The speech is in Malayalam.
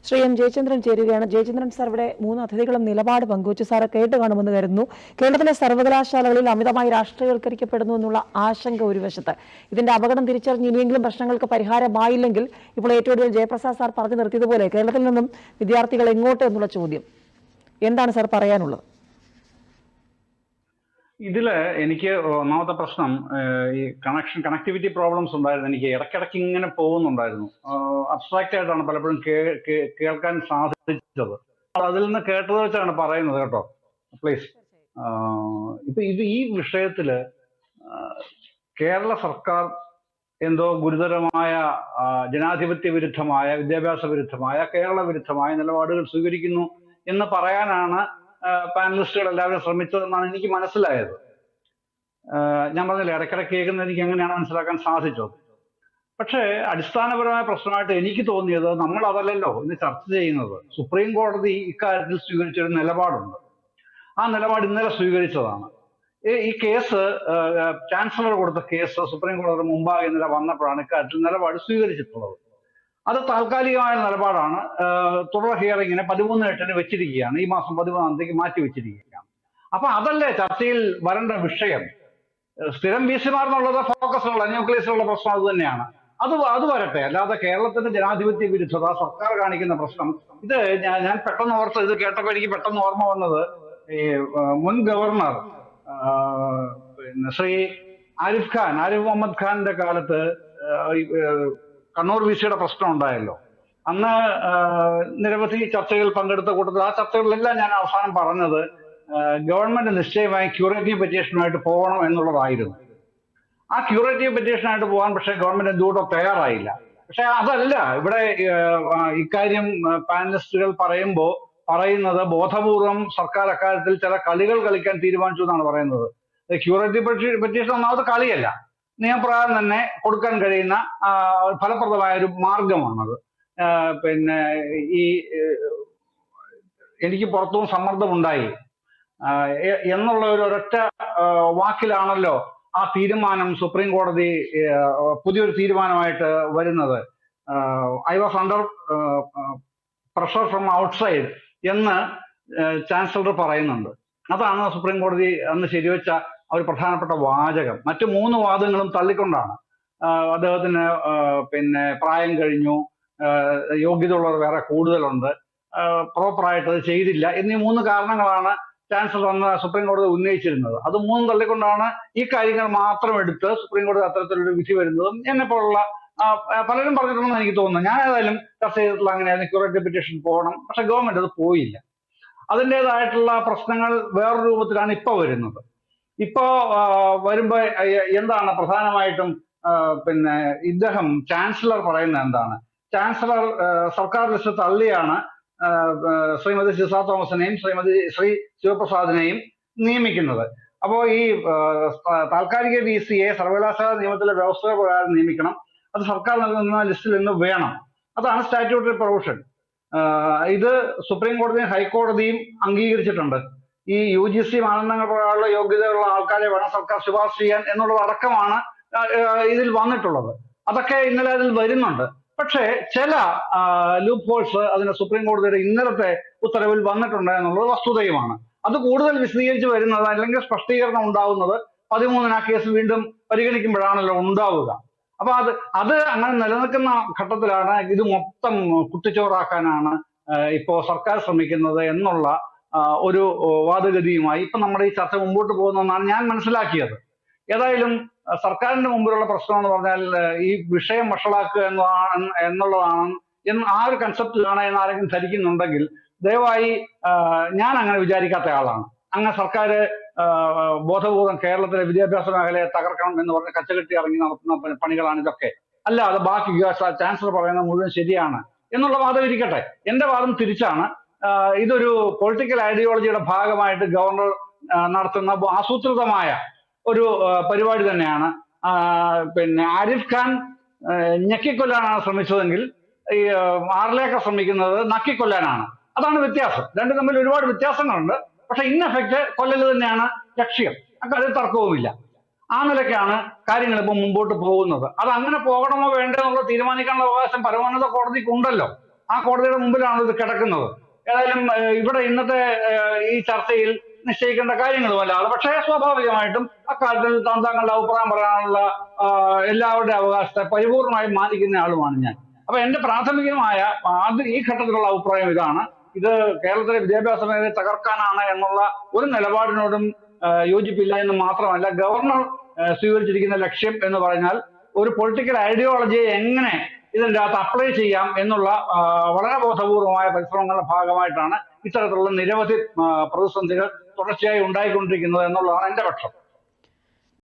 ശ്രീ എം ജയചന്ദ്രൻ ചേരുകയാണ്. ജയചന്ദ്രൻ സാർ, ഇവിടെ മൂന്ന് അതിഥികളും നിലപാട് പങ്കുവച്ചു. സാറ് കേട്ട് കാണുമെന്ന് കരുതുന്നു. കേരളത്തിലെ സർവകലാശാലകളിൽ അമിതമായി രാഷ്ട്രീയവൽക്കരിക്കപ്പെടുന്നു എന്നുള്ള ആശങ്ക ഒരു വശത്ത്. ഇതിന്റെ അപകടം തിരിച്ചറിഞ്ഞ് ഇനിയെങ്കിലും പ്രശ്നങ്ങൾക്ക് പരിഹാരമായില്ലെങ്കിൽ ഇപ്പോൾ ഏറ്റവും കൂടുതൽ ജയപ്രസാദ് സാർ പറഞ്ഞു നിർത്തിയതുപോലെ കേരളത്തിൽ നിന്നും വിദ്യാർത്ഥികൾ എങ്ങോട്ട് എന്നുള്ള ചോദ്യം എന്താണ് സാർ പറയാനുള്ളത്? ഇതില് എനിക്ക് ഒന്നാമത്തെ പ്രശ്നം ഈ കണക്ടിവിറ്റി പ്രോബ്ലംസ് ഉണ്ടായിരുന്നു. എനിക്ക് ഇടയ്ക്കിടയ്ക്ക് ഇങ്ങനെ പോകുന്നുണ്ടായിരുന്നു. അബ്സ്ട്രാക്റ്റ് ആയിട്ടാണ് പലപ്പോഴും കേൾക്കാൻ സാധിച്ചത്. അതിൽ നിന്ന് കേട്ടത് വെച്ചാണ് പറയുന്നത് കേട്ടോ. പ്ലീസ്. ഇപ്പൊ ഈ വിഷയത്തില് കേരള സർക്കാർ എന്തോ ഗുരുതരമായ ജനാധിപത്യ വിരുദ്ധമായ, വിദ്യാഭ്യാസ വിരുദ്ധമായ, കേരള വിരുദ്ധമായ നിലപാടുകൾ സ്വീകരിക്കുന്നു എന്ന് പറയാനാണ് പാനലിസ്റ്റുകൾ എല്ലാവരും ശ്രമിച്ചതെന്നാണ് എനിക്ക് മനസ്സിലായത്. ഞാൻ പറഞ്ഞില്ല, ഇടയ്ക്കിടയ്ക്ക് കേൾക്കുന്നത് എനിക്ക് എങ്ങനെയാണ് മനസ്സിലാക്കാൻ സാധിച്ചത്. പക്ഷേ അടിസ്ഥാനപരമായ പ്രശ്നമായിട്ട് എനിക്ക് തോന്നിയത്, നമ്മൾ അതല്ലല്ലോ ഇന്ന് ചർച്ച ചെയ്യുന്നത്. സുപ്രീം കോടതി ഇക്കാര്യത്തിൽ സ്വീകരിച്ചൊരു നിലപാടുണ്ട്. ആ നിലപാട് ഇന്നലെ സ്വീകരിച്ചതാണ്. ഈ കേസ് ചാൻസലർ കൊടുത്ത കേസ് സുപ്രീം കോടതി മുമ്പാകെ ഇന്നലെ വന്നപ്പോഴാണ് ഇക്കാര്യത്തിൽ നിലപാട് സ്വീകരിച്ചിട്ടുള്ളത്. അത് താൽക്കാലികമായ നിലപാടാണ്. തുടർ ഹിയറിങ്ങിന് 13/8 വെച്ചിരിക്കുകയാണ്. ഈ മാസം 14 മാറ്റി വെച്ചിരിക്കുകയാണ്. അപ്പൊ അതല്ലേ ചർച്ചയിൽ വരേണ്ട വിഷയം. സ്ഥിരം VC-മാർ എന്നുള്ളത് ഫോക്കസുള്ള ന്യൂക്ലിയസിലുള്ള പ്രശ്നം അത് തന്നെയാണ്. അത് വരട്ടെ. അല്ലാതെ കേരളത്തിന്റെ ജനാധിപത്യ വിരുദ്ധത സർക്കാർ കാണിക്കുന്ന പ്രശ്നം ഇത് ഞാൻ പെട്ടെന്ന് ഓർത്ത്, ഇത് കേട്ടപ്പോൾ എനിക്ക് പെട്ടെന്ന് ഓർമ്മ വന്നത് ഈ മുൻ ഗവർണർ ശ്രീ ആരിഫ് മുഹമ്മദ് ഖാന്റെ കാലത്ത് കണ്ണൂർ VC-യുടെ പ്രശ്നം ഉണ്ടായല്ലോ. അന്ന് നിരവധി ചർച്ചകൾ പങ്കെടുത്ത കൂട്ടത്തിൽ ആ ചർച്ചകളിലെല്ലാം ഞാൻ അവസാനം പറഞ്ഞത് ഗവൺമെന്റ് നിശ്ചയമായി ക്യൂറേറ്റീവ് പെറ്റീഷനുമായിട്ട് പോകണം എന്നുള്ളതായിരുന്നു. ആ ക്യൂറേറ്റീവ് പെറ്റീഷനായിട്ട് പോകാൻ പക്ഷേ ഗവൺമെന്റ് എന്തുകൊണ്ടോ തയ്യാറായില്ല. പക്ഷെ അതല്ല ഇവിടെ ഇക്കാര്യം പാനലിസ്റ്റുകൾ പറയുന്നത് ബോധപൂർവം സർക്കാർ അക്കാര്യത്തിൽ ചില കളികൾ കളിക്കാൻ തീരുമാനിച്ചു എന്നാണ് പറയുന്നത്. ക്യൂറേറ്റീവ് പെറ്റീഷൻ ഒന്നാമത് കളിയല്ല, നിയമപ്രകാരം തന്നെ കൊടുക്കാൻ കഴിയുന്ന ഫലപ്രദമായ ഒരു മാർഗമാണത്. പിന്നെ ഈ എനിക്ക് പുറത്തും സമ്മർദ്ദമുണ്ടായി എന്നുള്ള ഒരൊറ്റ വാക്കിലാണല്ലോ ആ തീരുമാനം സുപ്രീം കോടതി പുതിയൊരു തീരുമാനമായിട്ട് വരുന്നത്. I was under pressure from outside എന്ന് ചാൻസലർ പറയുന്നുണ്ട്. അതാണ് സുപ്രീം കോടതി അന്ന് ശരിവെച്ച ഒരു പ്രധാനപ്പെട്ട വാചകം. മറ്റു 3 വാദങ്ങളും തള്ളിക്കൊണ്ടാണ്. അദ്ദേഹത്തിന് പിന്നെ പ്രായം കഴിഞ്ഞു, യോഗ്യത ഉള്ളവർ വേറെ കൂടുതലുണ്ട്, പ്രോപ്പറായിട്ട് അത് ചെയ്തില്ല എന്നീ 3 കാരണങ്ങളാണ് ചാൻസലർ അന്ന് സുപ്രീം കോടതി ഉന്നയിച്ചിരുന്നത്. അത് 3 തള്ളിക്കൊണ്ടാണ് ഈ കാര്യങ്ങൾ മാത്രം എടുത്ത് സുപ്രീം കോടതി അത്തരത്തിലൊരു വിധി വരുന്നതും എന്നെ പോലുള്ള പലരും പറഞ്ഞിട്ടുണ്ടെന്ന് എനിക്ക് തോന്നുന്നു. ഞാൻ ഏതായാലും ചർച്ച ചെയ്തിട്ടുള്ള അങ്ങനെയായിരുന്നു, ക്യൂറേറ്റീവ് പെറ്റീഷൻ പോകണം. പക്ഷെ ഗവൺമെന്റ് അത് പോയില്ല. അതിൻ്റെതായിട്ടുള്ള പ്രശ്നങ്ങൾ വേറൊരു രൂപത്തിലാണ് ഇപ്പൊ വരുന്നത്. ഇപ്പോ വരുമ്പോ എന്താണ് പ്രധാനമായിട്ടും പിന്നെ ഇദ്ദേഹം ചാൻസലർ പറയുന്നത് എന്താണ്? ചാൻസലർ സർക്കാർ ലിസ്റ്റ് തള്ളിയാണ് ശ്രീമതി സിസ തോമസിനെയും ശ്രീ ശിവപ്രസാദിനെയും നിയമിക്കുന്നത്. അപ്പോ ഈ താൽക്കാലിക VC-യെ സർവകലാശാല നിയമത്തിലെ വ്യവസ്ഥ പ്രകാരം നിയമിക്കണം. അത് സർക്കാർ നൽകുന്ന ലിസ്റ്റിൽ നിന്ന് വേണം. അതാണ് സ്റ്റാറ്റ്യൂട്ടറി പ്രൊവിഷൻ. ഇത് സുപ്രീം കോടതിയും ഹൈക്കോടതിയും അംഗീകരിച്ചിട്ടുണ്ട്. ഈ UGC മാനദണ്ഡങ്ങൾ പ്രകാരമുള്ള യോഗ്യതയുള്ള ആൾക്കാരെ വേണം സർക്കാർ ശുപാർശ ചെയ്യാൻ എന്നുള്ളത് അടക്കമാണ് ഇതിൽ വന്നിട്ടുള്ളത്. അതൊക്കെ ഇന്നലെ അതിൽ വരുന്നുണ്ട്. പക്ഷേ ചില ലൂപ്പ് ഹോൾസ് അതിന് സുപ്രീം കോടതിയുടെ ഇന്നലത്തെ ഉത്തരവിൽ വന്നിട്ടുണ്ട് എന്നുള്ളത് വസ്തുതയുമാണ്. അത് കൂടുതൽ വിശദീകരിച്ച് വരുന്നത്, അല്ലെങ്കിൽ സ്പഷ്ടീകരണം ഉണ്ടാവുന്നത് 13 ആ കേസ് വീണ്ടും പരിഗണിക്കുമ്പോഴാണല്ലോ ഉണ്ടാവുക. അപ്പൊ അത് അങ്ങനെ നിലനിൽക്കുന്ന ഘട്ടത്തിലാണ് ഇത് മൊത്തം കുട്ടിച്ചോറാക്കാനാണ് ഇപ്പോ സർക്കാർ ശ്രമിക്കുന്നത് എന്നുള്ള ഒരു വാദഗതിയുമായി ഇപ്പൊ നമ്മുടെ ഈ ചർച്ച മുമ്പോട്ട് പോകുന്നതെന്നാണ് ഞാൻ മനസ്സിലാക്കിയത്. ഏതായാലും സർക്കാരിന്റെ മുമ്പിലുള്ള പ്രശ്നം എന്ന് പറഞ്ഞാൽ ഈ വിഷയം വഷളാക്കുക എന്നുള്ളതാണ് ആ ഒരു കൺസെപ്റ്റിലാണ് എന്ന് ആരെങ്കിലും ധരിക്കുന്നുണ്ടെങ്കിൽ ദയവായി, ഞാൻ അങ്ങനെ വിചാരിക്കാത്ത ആളാണ്. അങ്ങനെ സർക്കാർ ബോധപൂർവം കേരളത്തിലെ വിദ്യാഭ്യാസ മേഖലയെ തകർക്കണം എന്ന് പറഞ്ഞ് കച്ചകെട്ടി ഇറങ്ങി നടത്തുന്ന പണികളാണ് ഇതൊക്കെ. അല്ല, അത് ബാക്കി ചാൻസലർ പറയുന്നത് മുഴുവൻ ശരിയാണ് എന്നുള്ള വാദം ഇരിക്കട്ടെ. എന്റെ വാദം തിരിച്ചാണ്. ഇതൊരു പൊളിറ്റിക്കൽ ഐഡിയോളജിയുടെ ഭാഗമായിട്ട് ഗവർണർ നടത്തുന്ന ആസൂത്രിതമായ ഒരു പരിപാടി തന്നെയാണ്. പിന്നെ ആരിഫ് ഖാൻ ഞെക്കിക്കൊല്ലാനാണ് ശ്രമിച്ചതെങ്കിൽ ഈ ആർലേക്കർ ശ്രമിക്കുന്നത് നക്കിക്കൊല്ലാനാണ്. അതാണ് വ്യത്യാസം. രണ്ടും തമ്മിൽ ഒരുപാട് വ്യത്യാസങ്ങളുണ്ട്. പക്ഷെ ഇൻ എഫക്റ്റ് കൊല്ലൽ തന്നെയാണ് ലക്ഷ്യം. അക്കാര്യത്തിൽ തർക്കവുമില്ല. ആ നിലയ്ക്കാണ് കാര്യങ്ങൾ ഇപ്പൊ മുമ്പോട്ട് പോകുന്നത്. അത് അങ്ങനെ പോകണമോ വേണ്ടോ എന്നുള്ള തീരുമാനിക്കാനുള്ള അവകാശം പരമോന്നത കോടതിക്ക് ഉണ്ടല്ലോ. ആ കോടതിയുടെ മുമ്പിലാണ് ഇത് കിടക്കുന്നത്. ഏതായാലും ഇവിടെ ഇന്നത്തെ ഈ ചർച്ചയിൽ നിശ്ചയിക്കേണ്ട കാര്യങ്ങളുമല്ല. പക്ഷേ സ്വാഭാവികമായിട്ടും അക്കാര്യത്തിൽ തങ്ങളുടെ അഭിപ്രായം പറയാനുള്ള എല്ലാവരുടെ അവകാശത്തെ പരിപൂർണമായും മാനിക്കുന്ന ആളുമാണ് ഞാൻ. അപ്പൊ എന്റെ പ്രാഥമികമായ ഈ ഘട്ടത്തിലുള്ള അഭിപ്രായം ഇതാണ്. ഇത് കേരളത്തിലെ വിദ്യാഭ്യാസ മേഖലയെ തകർക്കാനാണ് എന്നുള്ള ഒരു നിലപാടിനോടും യോജിപ്പില്ല എന്ന് മാത്രമല്ല, ഗവർണർ സ്വീകരിച്ചിരിക്കുന്ന ലക്ഷ്യം എന്ന് പറഞ്ഞാൽ ഒരു പൊളിറ്റിക്കൽ ഐഡിയോളജിയെ എങ്ങനെ ഇതിൻ്റെ അകത്ത് അപ്ലൈ ചെയ്യാം എന്നുള്ള വളരെ ബോധപൂർവമായ പരിശ്രമങ്ങളുടെ ഭാഗമായിട്ടാണ് ഇത്തരത്തിലുള്ള നിരവധി പ്രതിസന്ധികൾ തുടർച്ചയായി ഉണ്ടായിക്കൊണ്ടിരിക്കുന്നത് എന്നുള്ളതാണ് എന്റെ പക്ഷം.